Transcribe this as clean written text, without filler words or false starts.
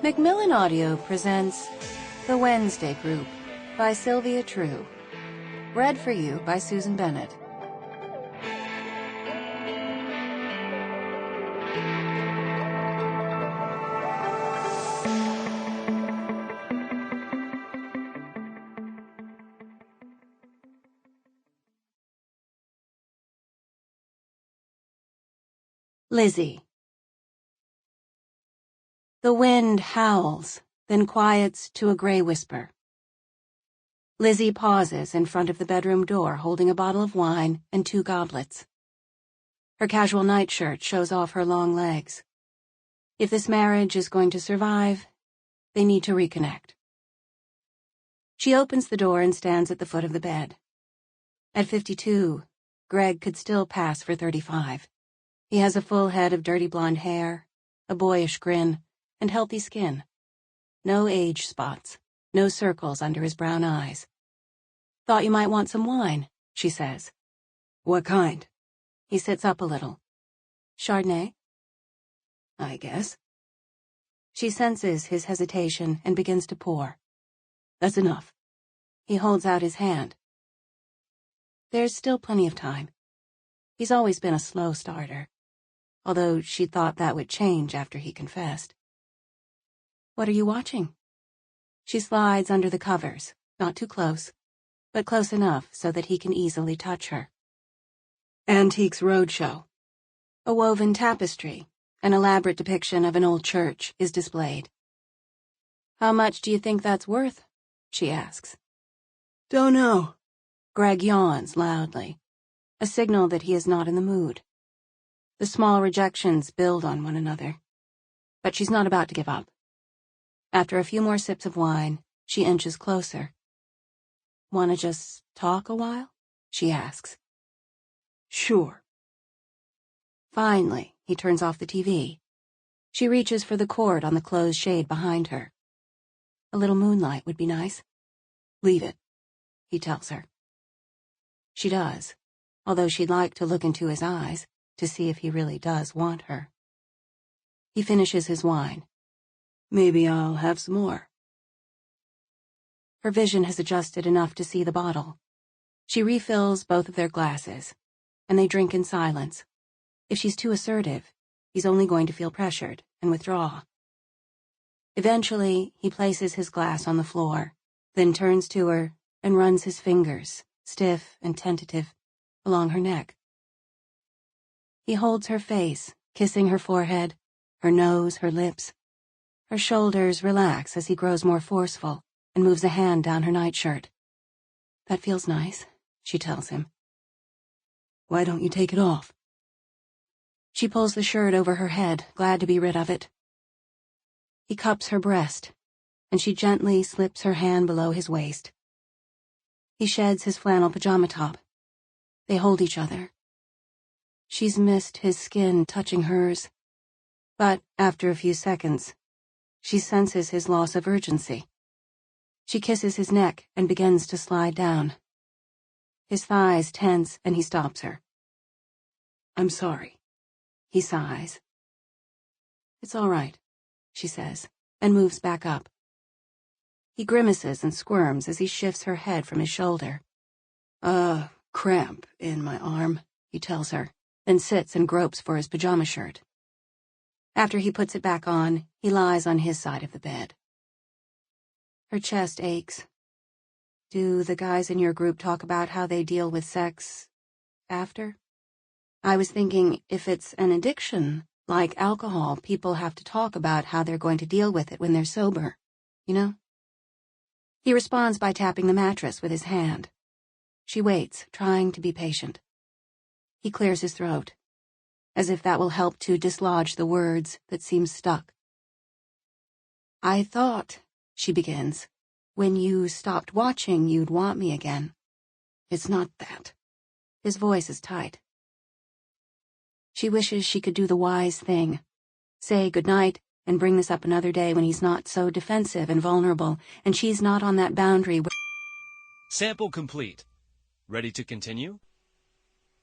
Macmillan Audio presents The Wednesday Group by Sylvia True. Read for you by Susan Bennett. Lizzie. The wind howls, then quiets to a gray whisper. Lizzie pauses in front of the bedroom door holding a bottle of wine and 2 goblets. Her casual nightshirt shows off her long legs. If this marriage is going to survive, they need to reconnect. She opens the door and stands at the foot of the bed. At 52, Greg could still pass for 35. He has a full head of dirty blonde hair, a boyish grin, and healthy skin. No age spots, no circles under his brown eyes. "Thought you might want some wine," she says. "What kind?" He sits up a little. "Chardonnay?" "I guess." She senses his hesitation and begins to pour. "That's enough." He holds out his hand. There's still plenty of time. He's always been a slow starter, although she thought that would change after he confessed. "What are you watching?" She slides under the covers, not too close, but close enough so that he can easily touch her. Antiques Roadshow. A woven tapestry, an elaborate depiction of an old church, is displayed. "How much do you think that's worth?" she asks. "Don't know." Greg yawns loudly, a signal that he is not in the mood. The small rejections build on one another, but she's not about to give up. After a few more sips of wine, she inches closer. "Want to just talk a while?" she asks. "Sure." Finally, he turns off the TV. She reaches for the cord on the closed shade behind her. "A little moonlight would be nice." "Leave it," he tells her. She does, although she'd like to look into his eyes to see if he really does want her. He finishes his wine. "Maybe I'll have some more." Her vision has adjusted enough to see the bottle. She refills both of their glasses, and they drink in silence. If she's too assertive, he's only going to feel pressured and withdraw. Eventually, he places his glass on the floor, then turns to her and runs his fingers, stiff and tentative, along her neck. He holds her face, kissing her forehead, her nose, her lips. Her shoulders relax as he grows more forceful and moves a hand down her nightshirt. "That feels nice," she tells him. "Why don't you take it off?" She pulls the shirt over her head, glad to be rid of it. He cups her breast, and she gently slips her hand below his waist. He sheds his flannel pajama top. They hold each other. She's missed his skin touching hers, but after a few seconds, she senses his loss of urgency. She kisses his neck and begins to slide down. His thighs tense and he stops her. "I'm sorry." He sighs. "It's all right," she says, and moves back up. He grimaces and squirms as he shifts her head from his shoulder. Cramp in my arm," he tells her, then sits and gropes for his pajama shirt. After he puts it back on, he lies on his side of the bed. Her chest aches. "Do the guys in your group talk about how they deal with sex after?" "I was thinking if it's an addiction, like alcohol, people have to talk about how they're going to deal with it when they're sober, you know?" He responds by tapping the mattress with his hand. She waits, trying to be patient. He clears his throat, as if that will help to dislodge the words that seem stuck. "I thought," she begins, "when you stopped watching, you'd want me again." "It's not that." His voice is tight. She wishes she could do the wise thing, say goodnight and bring this up another day when he's not so defensive and vulnerable, and she's not on that boundary. Sample complete. Ready to continue?